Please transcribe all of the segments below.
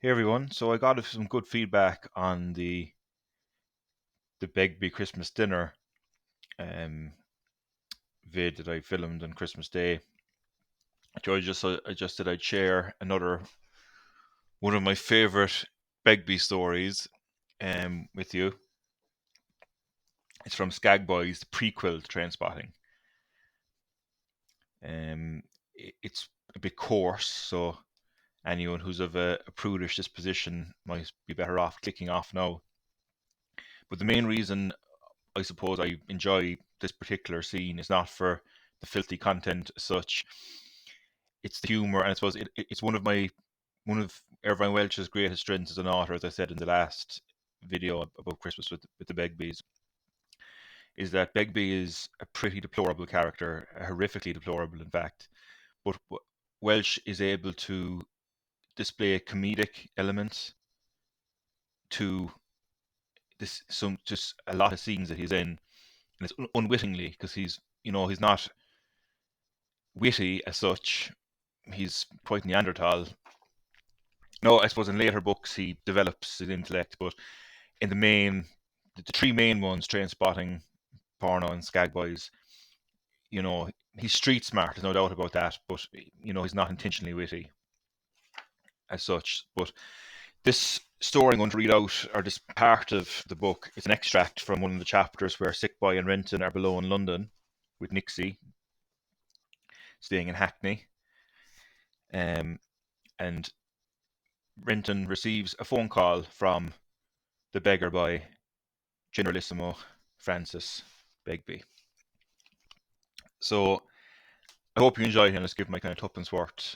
Hey everyone, so I got some good feedback on the Begbie Christmas dinner um, vid that I filmed on Christmas Day. So I just said I'd share another one of my favorite Begbie stories with you. It's from Skag Boys, the prequel to Trainspotting. Um, it's a bit coarse, so anyone who's of a prudish disposition might be better off clicking off now. But the main reason I suppose I enjoy this particular scene is not for the filthy content as such. It's the humor, and I suppose it's one of Irvine Welsh's greatest strengths as an author, as I said in the last video about Christmas with the Begbies, is that Begbie is a pretty deplorable character, horrifically deplorable, in fact. But Welsh is able to display comedic elements to this some just a lot of scenes that he's in, and it's unwittingly because he's not witty as such. He's quite Neanderthal. No, I suppose in later books he develops his intellect, but in the three main ones, Train Spotting, Porno, and Skag Boys, he's street smart. There's no doubt about that, but he's not intentionally witty as such. But this story I'm going to read out, or this part of the book, is an extract from one of the chapters where Sick Boy and Renton are below in London with Nixie, staying in Hackney. And Renton receives a phone call from the beggar boy, Generalissimo Francis Begbie. So I hope you enjoyed it, and let's give my kind of tuppence worth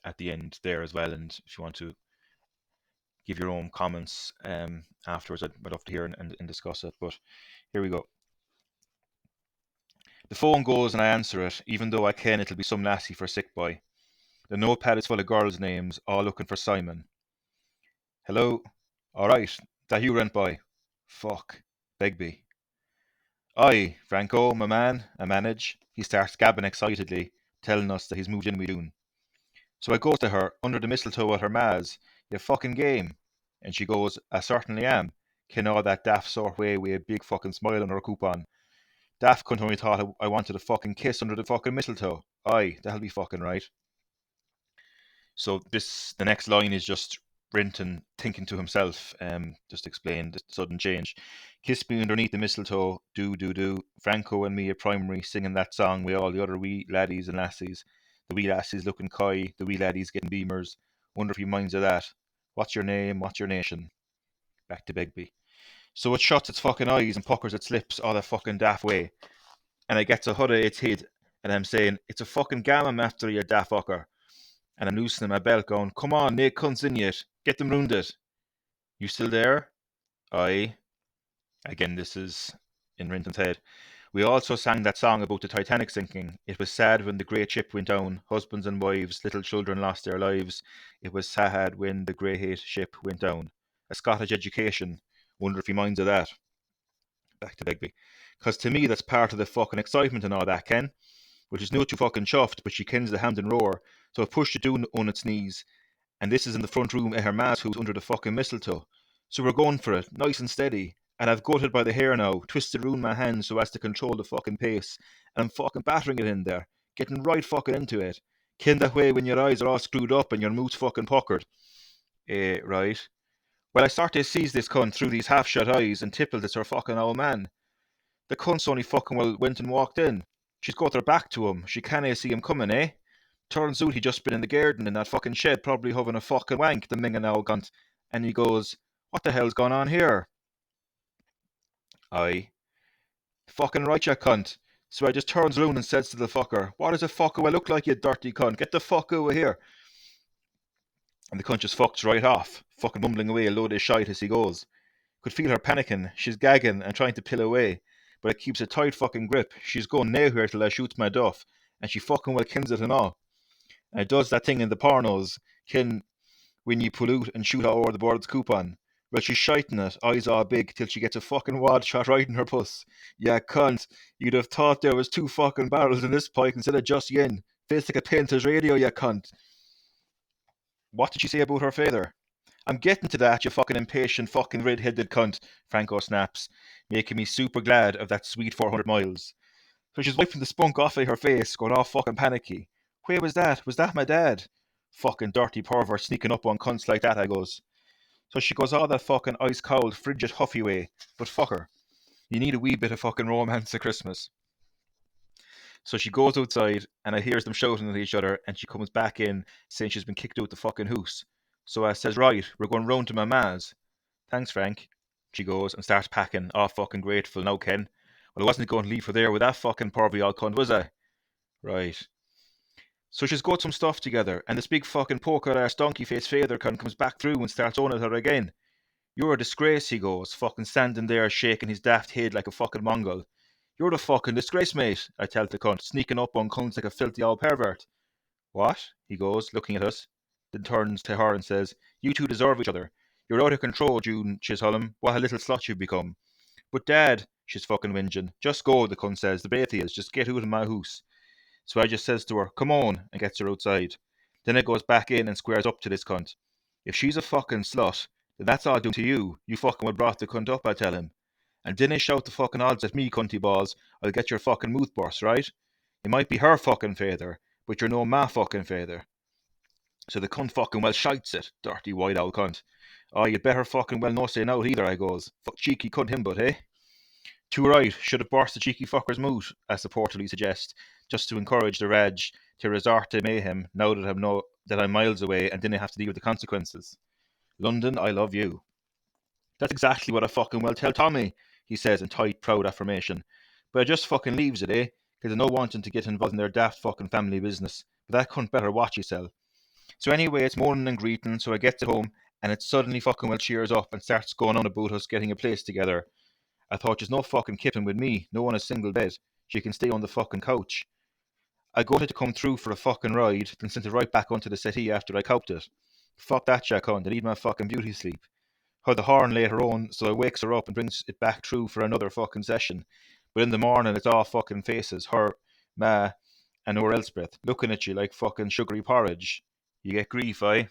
at the end there as well. And if you want to give your own comments afterwards, I'd love to hear and discuss it. But here we go. The phone goes and I answer it, even though I ken it'll be some lassie for Sick Boy. The notepad is full of girls' names, all looking for Simon. Hello? Alright, that you rent boy? Fuck. Begbie. Aye, Franco, my man, I manage. He starts gabbing excitedly, telling us that he's moved in with June. So I goes to her, under the mistletoe at her ma's, you fucking game. And she goes, I certainly am. Ken all that daft sort way with a big fucking smile on her coupon. Daft cunt only thought I wanted a fucking kiss under the fucking mistletoe. Aye, that'll be fucking right. So the next line is just Renton thinking to himself, just explain the sudden change. Kiss me underneath the mistletoe, do do do. Franco and me at primary singing that song with all the other wee laddies and lassies. The wee lassies looking coy, the wee laddies getting beamers. Wonder if he minds of that. What's your name? What's your nation? Back to Begbie. So it shuts its fucking eyes and puckers its lips all that fucking daft way. And I gets a hudda its hid, and I'm saying, it's a fucking gammon after you daft fucker. And I'm loosening my belt going, come on, nae cunts in yet. Get them rounded. You still there? Aye. Again, this is in Renton's head. We also sang that song about the Titanic sinking. It was sad when the great ship went down. Husbands and wives, little children lost their lives. It was sad when the great ship went down. A Scottish education. Wonder if he minds of that. Back to Begbie. Because to me, that's part of the fucking excitement and all that, Ken. Which is no too fucking chuffed, but she kens the Hampden roar. So I pushed it down on its knees. And this is in the front room at her ma's house under the fucking mistletoe. So we're going for it, nice and steady. And I've got it by the hair now, twisted round my hand so as to control the fucking pace. And I'm fucking battering it in there, getting right fucking into it. Ken that way when your eyes are all screwed up and your mouth's fucking puckered. Right. Well, I start to seize this cunt through these half-shut eyes and tippled it's her fucking old man. The cunt's only fucking well went and walked in. She's got her back to him. She cannae see him coming, eh? Turns out he just been in the garden in that fucking shed, probably having a fucking wank, the minging old cunt. And he goes, what the hell's gone on here? Aye. Fucking right, you cunt. So I just turns round and says to the fucker, what does a fucker I look like, you dirty cunt? Get the fuck over here. And the cunt just fucks right off, fucking mumbling away a load of shite as he goes. Could feel her panicking. She's gagging and trying to pill away, but it keeps a tight fucking grip. She's going nowhere till I shoots my duff, and she fucking well kins it and all. And it does that thing in the pornos, when you pull out and shoot out over the bird's coupon. Well, she's shiting it, eyes all big, till she gets a fucking wad shot right in her puss. Yeah, cunt, you'd have thought there was two fucking barrels in this pike instead of just yen. Face like a painter's radio, you cunt. What did she say about her father? I'm getting to that, you fucking impatient fucking red-headed cunt, Franco snaps, making me super glad of that sweet 400 miles. So she's wiping the spunk off of her face, going all fucking panicky. Where was that? Was that my dad? Fucking dirty pervert sneaking up on cunts like that, I goes. So she goes all that fucking ice-cold, frigid, huffy way. But fuck her. You need a wee bit of fucking romance at Christmas. So she goes outside, and I hears them shouting at each other, and she comes back in, saying she's been kicked out the fucking house. So I says, right, we're going round to my ma's. Thanks, Frank. She goes and starts packing, all fucking grateful now, Ken. Well, I wasn't going to leave her there with that fucking pervy old cunt, was I? Right. So she's got some stuff together, and this big fucking poker-ass donkey-faced father cunt comes back through and starts on at her again. You're a disgrace, he goes, fucking standing there shaking his daft head like a fucking Mongol. You're the fucking disgrace, mate, I tell the cunt, sneaking up on cunts like a filthy old pervert. What? He goes, looking at us, then turns to her and says, You two deserve each other. You're out of control, June Chisholm. What a little slut you've become. But Dad, she's fucking whinging. Just go, the cunt says. The both of yous, just get out of my house. So I just says to her, Come on, and gets her outside. Then I goes back in and squares up to this cunt. If she's a fucking slut, then that's all due to you. You fucking would brought the cunt up, I tell him. And then I shout the fucking odds at me, cunty balls. I'll get your fucking mouth burst, right? It might be her fucking father, but you're no ma fucking father. So the cunt fucking well shites it, dirty white owl cunt. Oh, you'd better fucking well no say no either, I goes. Fuck cheeky cunt him, but eh? Too right, should have burst the cheeky fucker's moot, as the portally suggest, just to encourage the Reg to resort to mayhem now that I'm miles away and didn't have to deal with the consequences. London, I love you. That's exactly what I fucking well tell Tommy, he says in tight, proud affirmation. But I just fucking leaves it, eh? Because I no wanting to get involved in their daft fucking family business. But that cunt better watch himself. So anyway, it's morning and greeting, so I gets at home, and it suddenly fucking well cheers up and starts going on about us getting a place together. I thought there's no fucking kipping with me, no on a single bed. She can stay on the fucking couch. I got it to come through for a fucking ride, then sent it right back onto the settee after I coped it. Fuck that shit cunt, I need my fucking beauty sleep. Heard the horn later on, so I wakes her up and brings it back through for another fucking session. But in the morning, it's all fucking faces, her, ma, and our Elspeth, looking at you like fucking sugary porridge. You get grief, eh?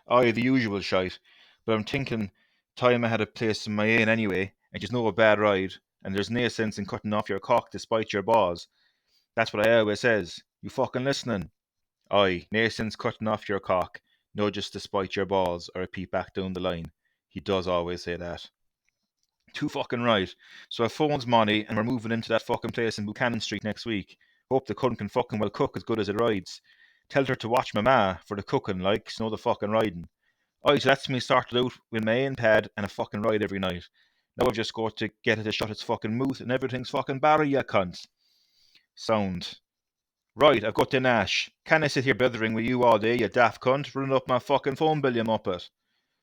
Aye, the usual shite. But I'm thinking, time I had a place of my own anyway, and just no a bad ride, and there's nae sense in cutting off your cock despite your balls. That's what I always says. You fucking listening? Aye, nae sense cutting off your cock, no just despite your balls, or a peep back down the line. He does always say that. Too fucking right. So I phones Monty, and we're moving into that fucking place in Buchanan Street next week. Hope the cunt can fucking well cook as good as it rides. Tell her to watch my ma for the cooking, like, snow the fucking riding. Oh, so that's me started out with my own pad and a fucking ride every night. Now I've just got to get it to shut its fucking mouth and everything's fucking barry, you cunts. Sound. Right, I've got to Nash. Can I sit here bothering with you all day, you daft cunt, running up my fucking phone bill, you muppet?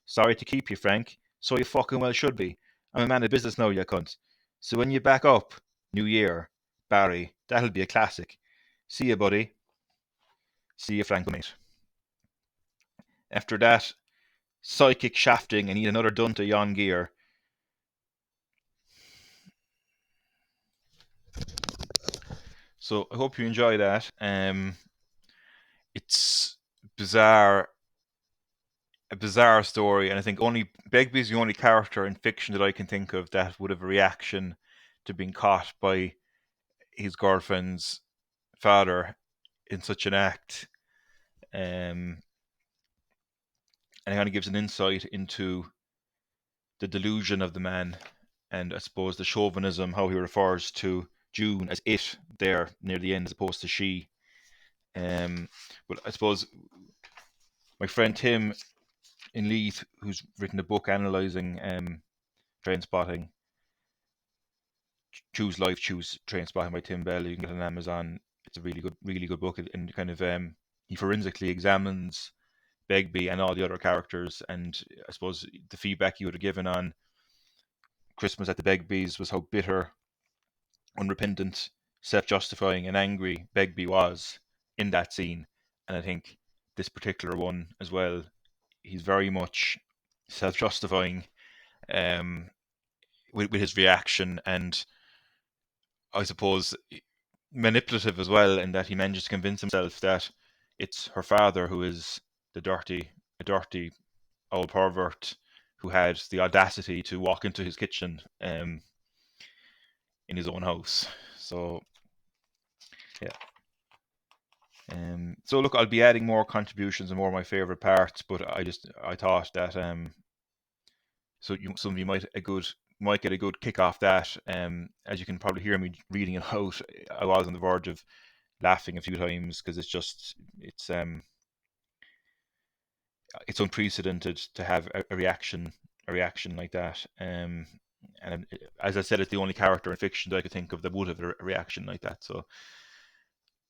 Sorry to keep you, Frank. So you fucking well should be. I'm a man of business now, you cunt. So when you back up, New Year, Barry, that'll be a classic. See you, buddy. See you, Frank, mate. After that, psychic shafting and eat another dun to yon gear. So I hope you enjoy that. It's bizarre, a bizarre story, and I think only Begbie's the only character in fiction that I can think of that would have a reaction to being caught by his girlfriend's father in such an act. And it kind of gives an insight into the delusion of the man, and I suppose the chauvinism, how he refers to June as it there near the end as opposed to she. But I suppose my friend Tim in Leith, who's written a book analysing train spotting, Choose Life, Choose Train Spotting by Tim Bell. You can get it on Amazon. It's a really good book, and kind of he forensically examines Begbie and all the other characters, and I suppose the feedback he would have given on Christmas at the Begbies was how bitter, unrepentant, self-justifying, and angry Begbie was in that scene. And I think this particular one as well, he's very much self-justifying with his reaction, and I suppose manipulative as well, in that he manages to convince himself that it's her father who is the dirty old pervert who had the audacity to walk into his kitchen in his own house. So yeah. So look, I'll be adding more contributions and more of my favorite parts, but I thought that some of you might get a good kick off that. As you can probably hear me reading it out, I was on the verge of laughing a few times because it's unprecedented to have a reaction like that. And as I said, it's the only character in fiction that I could think of that would have a reaction like that. So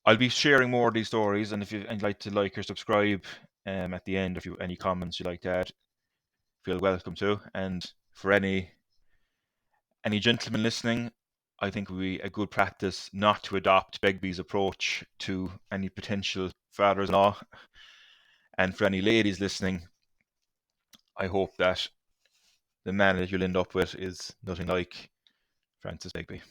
I'll be sharing more of these stories, and if you'd like to like or subscribe at the end, if you any comments you'd like to add, feel welcome to. And for any gentlemen listening, I think it would be a good practice not to adopt Begbie's approach to any potential fathers-in-law. And for any ladies listening, I hope that the man that you'll end up with is nothing like Francis Begbie.